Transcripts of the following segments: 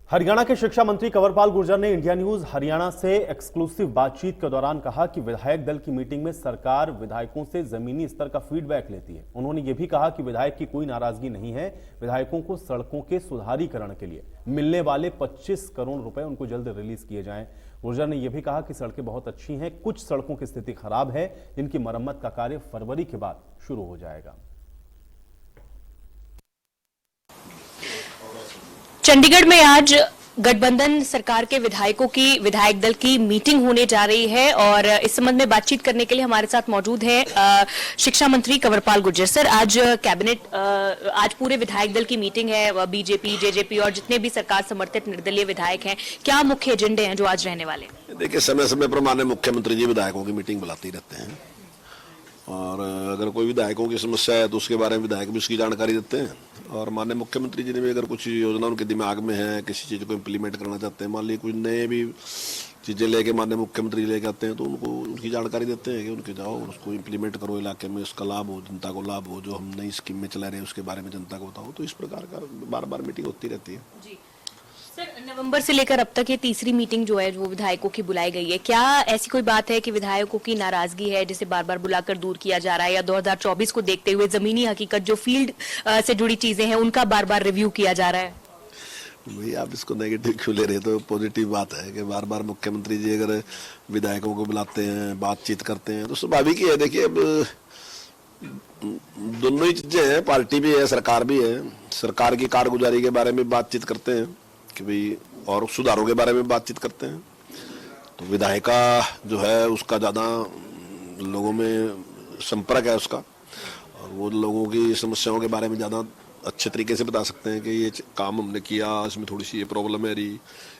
हरियाणा के शिक्षा मंत्री कंवरपाल गुर्जर ने इंडिया न्यूज हरियाणा से एक्सक्लूसिव बातचीत के दौरान कहा कि विधायक दल की मीटिंग में सरकार विधायकों से जमीनी स्तर का फीडबैक लेती है। उन्होंने ये भी कहा कि विधायक की कोई नाराजगी नहीं है। विधायकों को सड़कों के सुधारीकरण के लिए मिलने वाले 25 करोड़ रुपए उनको जल्द रिलीज किए जाएं। गुर्जर ने यह भी कहा कि सड़कें बहुत अच्छी हैं, कुछ सड़कों की स्थिति खराब है, जिनकी मरम्मत का कार्य फरवरी के बाद शुरू हो जाएगा। चंडीगढ़ में आज गठबंधन सरकार के विधायकों की विधायक दल की मीटिंग होने जा रही है और इस संबंध में बातचीत करने के लिए हमारे साथ मौजूद है शिक्षा मंत्री कंवरपाल गुर्जर। सर, आज कैबिनेट आज पूरे विधायक दल की मीटिंग है, बीजेपी, जेजेपी और जितने भी सरकार समर्थित निर्दलीय विधायक हैं, क्या मुख्य एजेंडे हैं जो आज रहने वाले? देखिए, समय समय पर माननीय मुख्यमंत्री जी विधायकों की मीटिंग बुलाते रहते हैं और अगर कोई विधायकों की समस्या है तो उसके बारे में विधायक भी उसकी जानकारी देते हैं। और माननीय मुख्यमंत्री जी ने भी अगर कुछ योजना उनके दिमाग में है, किसी चीज़ को इम्प्लीमेंट करना चाहते हैं, मान लीजिए कुछ नए भी चीज़ें लेके माननीय मुख्यमंत्री लेके आते हैं तो उनको उनकी जानकारी देते हैं कि उनके जाओ उसको इम्प्लीमेंट करो, इलाके में उसका लाभ हो, जनता को लाभ हो, जो हम नई स्कीम में चला रहे हैं उसके बारे में जनता को बताओ। तो इस प्रकार का बार बार मीटिंग होती रहती है। जी सर, नवंबर से लेकर अब तक ये तीसरी मीटिंग जो है वो विधायकों की बुलाई गई है। क्या ऐसी कोई बात है कि विधायकों की नाराजगी है जिसे बार बार बुलाकर दूर किया जा रहा है, या 2024 को देखते हुए जमीनी हकीकत जो फील्ड से जुड़ी चीजें हैं उनका बार बार रिव्यू किया जा रहा है? भैया, आप इसको नेगेटिव क्यों ले रहे हैं? तो पॉजिटिव बात है कि बार बार मुख्यमंत्री जी अगर विधायकों को बुलाते हैं, बातचीत करते हैं तो स्वाभाविक ही है। देखिए, अब दोनों ही चीजें हैं, पार्टी भी है, सरकार भी है। सरकार की कारगुजारी के बारे में बातचीत करते हैं कि भाई, और सुधारों के बारे में बातचीत करते हैं। तो विधायिका जो है उसका ज़्यादा लोगों में संपर्क है उसका, और वो लोगों की समस्याओं के बारे में ज़्यादा अच्छे तरीके से बता सकते हैं कि ये काम हमने किया, इसमें थोड़ी सी ये प्रॉब्लम है रही,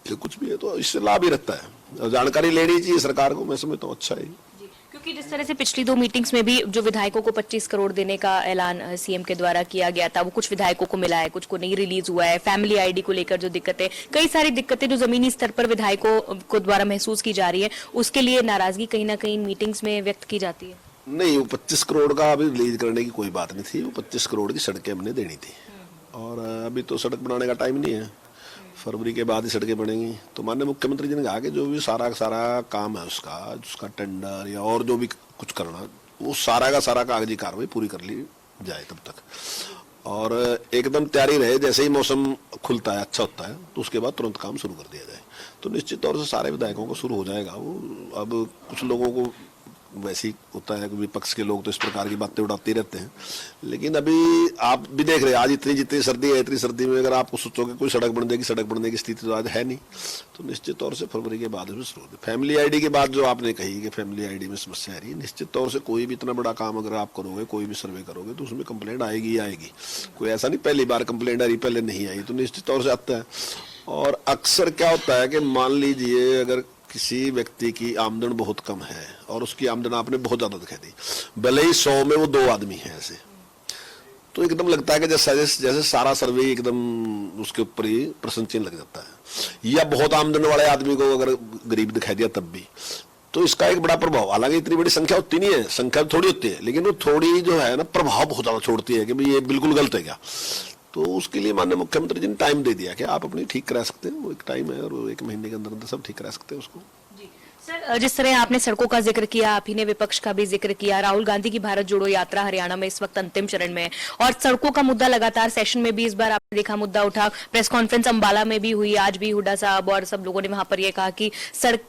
ये कुछ भी है, तो इससे लाभ ही रहता है। और जानकारी लेनी चाहिए सरकार को, मैं समझता हूँ अच्छा है। क्योंकि जिस तरह से पिछली 2 मीटिंग्स में भी जो विधायकों को 25 करोड़ देने का ऐलान सीएम के द्वारा किया गया था, वो कुछ विधायकों को मिला है, कुछ को नहीं रिलीज हुआ है। फैमिली आईडी को लेकर जो दिक्कतें, कई सारी दिक्कतें जो जमीनी स्तर पर विधायकों को द्वारा महसूस की जा रही है, उसके लिए नाराजगी कहीं ना कहीं मीटिंग्स में व्यक्त की जाती है। नहीं, वो 25 करोड़ का अभी रिलीज करने की कोई बात नहीं थी। वो 25 करोड़ की सड़कें हमने देनी थी और अभी तो सड़क बनाने का टाइम नहीं है, फरवरी के बाद ही सड़कें बनेंगी। तो माननीय मुख्यमंत्री जी ने कहा कि जो भी सारा काम है उसका टेंडर या और जो भी कुछ करना, वो सारा का सारा कागजी कार्रवाई पूरी कर ली जाए तब तक, और एकदम तैयारी रहे। जैसे ही मौसम खुलता है, अच्छा होता है, तो उसके बाद तुरंत काम शुरू कर दिया जाए। तो निश्चित तौर से सारे विधायकों को शुरू हो जाएगा वो। अब कुछ लोगों को वैसे ही होता है कि विपक्ष के लोग तो इस प्रकार की बातें उड़ाते रहते हैं, लेकिन अभी आप भी देख रहे हैं आज जितनी सर्दी है, इतनी सर्दी में अगर आपको सोचोगे कोई सड़क बनने की स्थिति तो आज है नहीं। तो निश्चित तौर से फरवरी के बाद में शुरू होगी। फैमिली आईडी की बात जो आपने कही कि फैमिली आईडी में समस्या है रही, निश्चित तौर से कोई भी इतना बड़ा काम अगर आप करोगे, कोई भी सर्वे करोगे, तो उसमें कंप्लेंट आएगी ही आएगी। कोई ऐसा नहीं पहली बार कंप्लेंट आ रही, पहले नहीं आई, तो निश्चित तौर से आता है। और अक्सर क्या होता है कि मान लीजिए अगर किसी व्यक्ति की आमदन बहुत कम है और उसकी आमदन आपने बहुत ज्यादा दिखा दी, भले ही 100 में वो 2 आदमी हैं ऐसे, तो एकदम लगता है कि जैसे सारा सर्वे एकदम उसके ऊपर ही प्रश्न चिन्ह लग जाता है। या बहुत आमदन वाले आदमी को अगर गरीब दिखाई दिया तब भी, तो इसका एक बड़ा प्रभाव, हालांकि इतनी बड़ी संख्या होती नहीं है, संख्या थोड़ी होती है, लेकिन वो थोड़ी जो है ना प्रभाव बहुत ज्यादा छोड़ती है कि भाई ये बिल्कुल गलत है क्या। तो उसके लिए माननीय मुख्यमंत्री जी ने टाइम दे दिया कि आप अपनी ठीक करा सकते हैं। वो एक टाइम है और वो 1 महीने के अंदर सब ठीक करा सकते हैं उसको। सर, जिस तरह आपने सड़कों का जिक्र किया, आप ही ने विपक्ष का भी जिक्र किया, राहुल गांधी की भारत जोड़ो यात्रा हरियाणा में इस वक्त अंतिम चरण में है और सड़कों का मुद्दा लगातार सेशन में भी इस बार आपने देखा मुद्दा उठा। प्रेस कॉन्फ्रेंस अंबाला में भी हुई, आज भी हुड्डा साहब और सब लोगों ने वहां पर यह कहा कि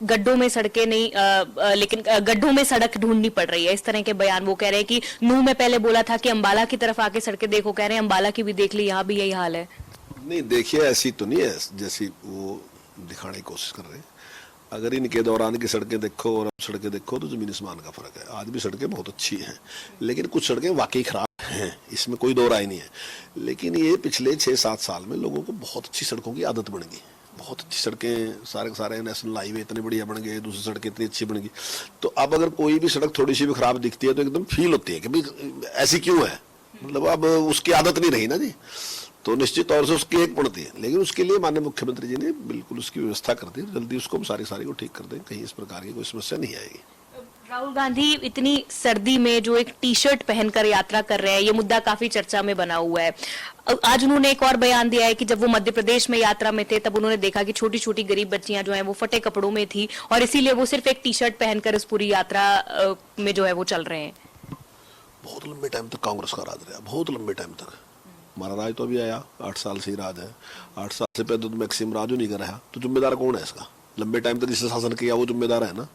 गड्ढों में सड़कें नहीं, लेकिन गड्ढों में सड़क ढूंढनी पड़ रही है, इस तरह के बयान। वो कह रहे हैं कि नूह में पहले बोला था कि अंबाला की तरफ आके सड़कें देखो, कह रहे हैं अंबाला की भी देख ली, यहाँ भी यही हाल है। नहीं, देखिए ऐसी तो नहीं है जैसी वो दिखाने की कोशिश कर रहे हैं। अगर इनके दौरान की सड़कें देखो और अब सड़कें देखो तो जमीन आसमान का फर्क है। आज भी सड़कें बहुत अच्छी हैं, लेकिन कुछ सड़कें वाकई खराब हैं, इसमें कोई दो राय नहीं है। लेकिन ये पिछले 6-7 साल में लोगों को बहुत अच्छी सड़कों की आदत बन गई। बहुत अच्छी सड़कें, सारे नेशनल हाईवे इतने बढ़िया बन गए, दूसरी सड़कें इतनी अच्छी बन गई। तो अब अगर कोई भी सड़क थोड़ी सी भी खराब दिखती है तो एकदम फील होती है कि भाई ऐसी क्यों है, मतलब अब उसकी आदत नहीं रही ना जी। तो निश्चित तौर से उसकी एक पड़ती है, लेकिन उसके लिए माननीय मुख्यमंत्री जी ने बिल्कुल उसकी व्यवस्था कर दी, जल्दी उसको सारी को ठीक कर दें, कहीं इस प्रकार की कोई समस्या नहीं आएगी। राहुल गांधी इतनी सर्दी में जो एक टी शर्ट पहनकर यात्रा कर रहे हैं, ये मुद्दा काफी चर्चा में बना हुआ है। आज उन्होंने एक और बयान दिया है कि जब वो मध्य प्रदेश में यात्रा में थे तब उन्होंने देखा कि छोटी छोटी गरीब बच्चियां जो हैं वो फटे कपड़ों में थी और इसीलिए वो सिर्फ एक टी शर्ट पहनकर इस पूरी यात्रा में जो है वो चल रहे हैं। बहुत लंबे टाइम तक कांग्रेस का राज रहा, बहुत लंबे टाइम तक। हमारा राज तो अभी आया, 8 साल से ही राज है। 8 साल से पहले तो मैक्सिमम राज नहीं कर रहा, तो जिम्मेदार कौन है इसका? लंबे टाइम तक जिसने शासन किया वो जिम्मेदार है ना।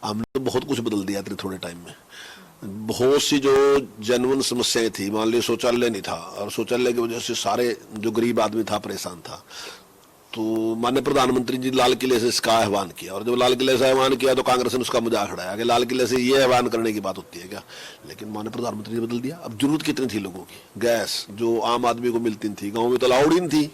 हमने तो बहुत कुछ बदल दिया इतने थोड़े टाइम में। बहुत सी जो जेन्युइन समस्याएं थी, मान लीजिए शौचालय नहीं था और शौचालय की वजह से सारे जो गरीब आदमी था परेशान था, तो माननीय प्रधानमंत्री जी लाल किले से इसका आह्वान किया और जब लाल किले से आह्वान किया तो कांग्रेस ने उसका मजाक उड़ाया कि लाल किले से ये आह्वान करने की बात होती है क्या? लेकिन माननीय प्रधानमंत्री ने बदल दिया। अब जरूरत कितनी थी लोगों की? गैस जो आम आदमी को मिलती थी, गाँव में तो अलाउड ही नहीं थी।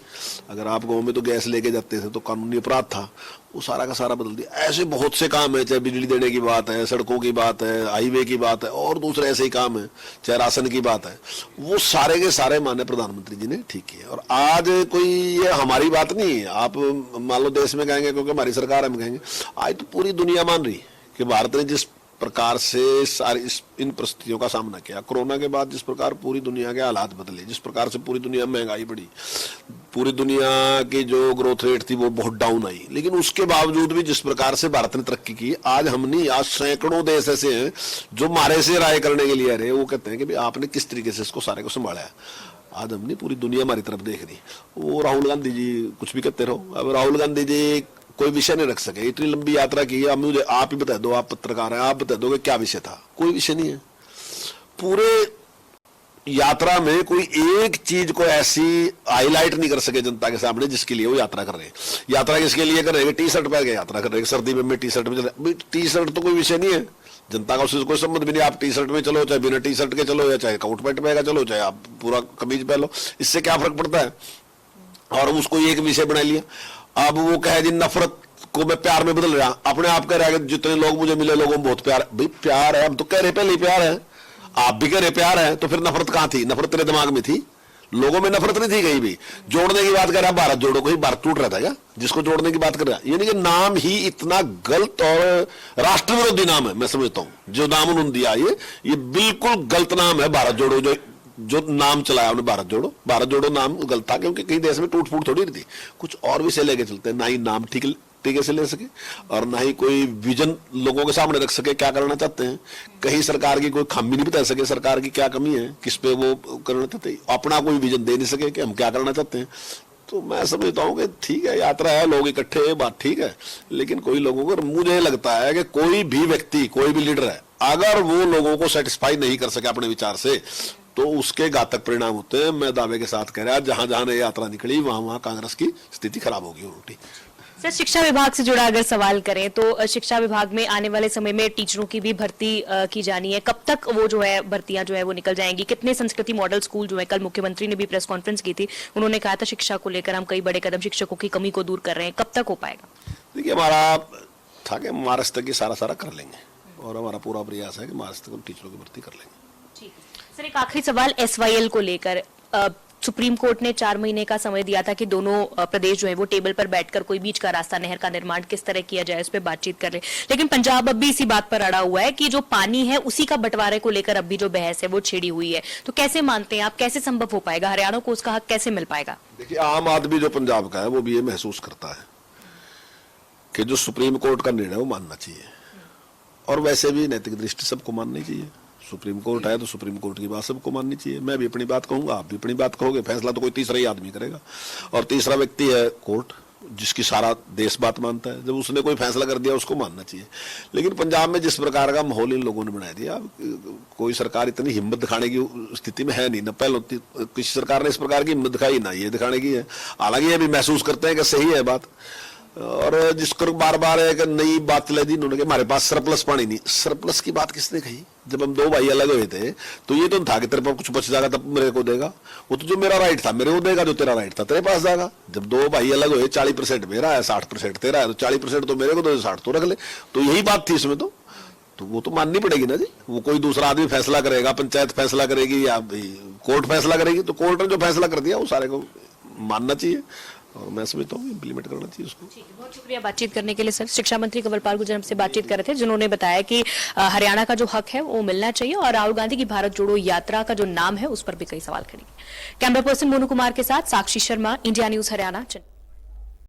अगर आप गाँव में तो गैस लेके जाते थे तो कानूनी अपराध था, वो सारा का सारा बदल दिया। ऐसे बहुत से काम है, चाहे बिजली देने की बात है, सड़कों की बात है, हाईवे की बात है और दूसरे ऐसे ही काम है, चाहे राशन की बात है, वो सारे के सारे माननीय प्रधानमंत्री जी ने ठीक किए। और आज कोई ये हमारी बात नहीं है, आप मान लो देश में कहेंगे क्योंकि हमारी सरकार है, हम कहेंगे आज तो पूरी दुनिया मान रही कि भारत ने जिस प्रकार से सारी इन परिस्थितियों का सामना किया, कोरोना के बाद जिस प्रकार पूरी दुनिया के हालात बदले, जिस प्रकार से पूरी दुनिया में महंगाई बढ़ी, पूरी दुनिया की जो ग्रोथ रेट थी वो बहुत डाउन आई, लेकिन उसके बावजूद भी जिस प्रकार से भारत ने तरक्की की, आज हम नहीं, आज सैकड़ों देश ऐसे हैं जो हमारे से राय करने के लिए आ रहे हैं। वो कहते हैं कि भाई आपने किस तरीके से इसको सारे को संभाला है। आज हमने पूरी दुनिया हमारी तरफ देख रही। वो राहुल गांधी जी कुछ भी कहते रहो, अब राहुल गांधी जी कोई विषय नहीं रख सके, इतनी लंबी यात्रा की है। अब मुझे आप ही बता दो, आप पत्रकार हैं, आप बता दो कि क्या विषय था? कोई विषय नहीं है। पूरे यात्रा में कोई एक चीज को ऐसी हाईलाइट नहीं कर सके जनता के सामने जिसके लिए वो यात्रा कर रहे हैं। यात्रा किसके लिए कर रहे हैं? टी शर्ट पहन के यात्रा कर रहे हैं, सर्दी में टी शर्ट में। टी शर्ट तो कोई विषय नहीं है, जनता का उससे कोई संबंध भी नहीं। आप टी शर्ट में चलो, चाहे बिना टी शर्ट के चलो, या चाहे कोट पैंट पहन चलो, चाहे आप पूरा कमीज पहन लो, इससे क्या फर्क पड़ता है? और उसको एक विषय बना लिया। अब वो कहे जी नफरत को मैं प्यार में बदल रहा, अपने आप कह रहा है जितने लोग मुझे मिले लोगों में बहुत प्यार है। भाई प्यार है, हम तो कह रहे पहले ही प्यार है, आप भी कह रहे प्यार है, तो फिर नफरत कहां थी? नफरत तेरे दिमाग में थी, लोगों में नफरत नहीं थी कहीं भी। जोड़ने की बात कर रहा, भारत जोड़ो, कोई भारत टूट रहा था क्या जिसको जोड़ने की बात कर रहा? यानी कि नाम ही इतना गलत और राष्ट्र विरोधी नाम है, मैं समझता हूं जो नाम उन्होंने दिया ये बिल्कुल गलत नाम है। भारत जोड़ो जो नाम चलाया उन्हें, भारत जोड़ो, भारत जोड़ो नाम गलत था, क्योंकि कई देश में टूट फूट थोड़ी नहीं थी। कुछ और विषय लेके चलते हैं, ना ही नाम ठीक तरीके से ले सके और ना ही कोई विजन लोगों के सामने रख सके क्या करना चाहते हैं। कहीं सरकार की कोई खामी नहीं बता सके, सरकार की क्या कमी है, किस पे वो करना चाहते हैं, अपना कोई विजन दे नहीं सके कि हम क्या करना चाहते हैं। तो मैं समझता हूँ कि ठीक है, यात्रा है, लोग इकट्ठे, बात ठीक है, लेकिन कोई लोगों को, मुझे लगता है कि कोई भी व्यक्ति, कोई भी लीडर है, अगर वो लोगों को सेटिस्फाई नहीं कर सके अपने विचार से, तो उसके घातक परिणाम होते हैं। मैं दावे के साथ कह रहा, जहां जहां ये यात्रा निकली वहां वहां कांग्रेस की स्थिति खराब होगी उल्टी। सर, शिक्षा विभाग से जुड़ा अगर सवाल करें तो शिक्षा विभाग में आने वाले समय में टीचरों की भी भर्ती की जानी है। कब तक वो जो है भर्तियां जो है वो निकल जाएंगी? कितने संस्कृति मॉडल स्कूल जो है, कल मुख्यमंत्री ने भी प्रेस कॉन्फ्रेंस की थी, उन्होंने कहा था शिक्षा को लेकर हम कई बड़े कदम, शिक्षकों की कमी को दूर कर रहे हैं, कब तक हो पाएगा? देखिए, हमारा था कि मार्च तक ये सारा कर लेंगे और हमारा पूरा प्रयास है कि मार्च तक हम टीचरों की भर्ती कर लेंगे। ठीक है सर, एक आखिरी सवाल SYL को लेकर। सुप्रीम कोर्ट ने 4 महीने का समय दिया था कि दोनों प्रदेश जो है वो टेबल पर बैठकर कोई बीच का रास्ता, नहर का निर्माण किस तरह किया जाए उस पर बातचीत कर रहे, लेकिन पंजाब अब भी इसी बात पर अड़ा हुआ है कि जो पानी है उसी का बंटवारे को लेकर अब भी जो बहस है वो छिड़ी हुई है। तो कैसे मानते हैं आप, कैसे संभव हो पाएगा? हरियाणा को उसका हक कैसे मिल पाएगा? देखिए, आम आदमी जो पंजाब का है वो भी ये महसूस करता है कि जो सुप्रीम कोर्ट का निर्णय वो मानना चाहिए, और वैसे भी नैतिक दृष्टि सबको माननी चाहिए। सुप्रीम कोर्ट है तो सुप्रीम कोर्ट की बात सबको माननी चाहिए। मैं भी अपनी बात कहूंगा, आप भी अपनी बात कहोगे, फैसला तो कोई तीसरा ही आदमी करेगा, और तीसरा व्यक्ति है कोर्ट, जिसकी सारा देश बात मानता है। जब उसने कोई फैसला कर दिया उसको मानना चाहिए। लेकिन पंजाब में जिस प्रकार का माहौल इन लोगों ने बना दिया, कोई सरकार इतनी हिम्मत दिखाने की स्थिति में है नहीं, न पहले किसी सरकार ने इस प्रकार की हिम्मत दिखाई, ना ये दिखाने की है। हालांकि ये भी महसूस करते हैं कि सही है बात, और जिसको बार बार एक नई बात चलाई दी इन्होंने कि हमारे पास सरप्लस पानी नहीं। सरप्लस की बात किसने कही? जब हम 2 भाई अलग हुए थे तो ये तो था कि तेरे पास कुछ बच जाएगा तब मेरे को देगा, वो तो जो मेरा राइट था मेरे को देगा, जो तेरा राइट था तेरे पास जाएगा। जब 2 भाई अलग हुए, 40% मेरा है, 60% तेरा है, तो 40% तो मेरे को दो, 60 तो रख ले। तो यही बात थी इसमें, तो वो तो माननी पड़ेगी ना जी। वो कोई दूसरा आदमी फैसला करेगा, पंचायत फैसला करेगी या कोर्ट फैसला करेगी, तो कोर्ट ने जो फैसला कर दिया वो सारे को मानना चाहिए। और मैं समझता हूँ इम्प्लीमेंट करना चाहिए उसको। ठीक है, बहुत शुक्रिया बातचीत करने के लिए सर। शिक्षा मंत्री कंवरपाल गुर्जर हमसे बातचीत कर रहे थे, जिन्होंने बताया कि हरियाणा का जो हक है वो मिलना चाहिए और राहुल गांधी की भारत जोड़ो यात्रा का जो नाम है उस पर भी कई सवाल खड़े। कैमरा पर्सन मोनू कुमार के साथ साक्षी शर्मा, इंडिया न्यूज हरियाणा।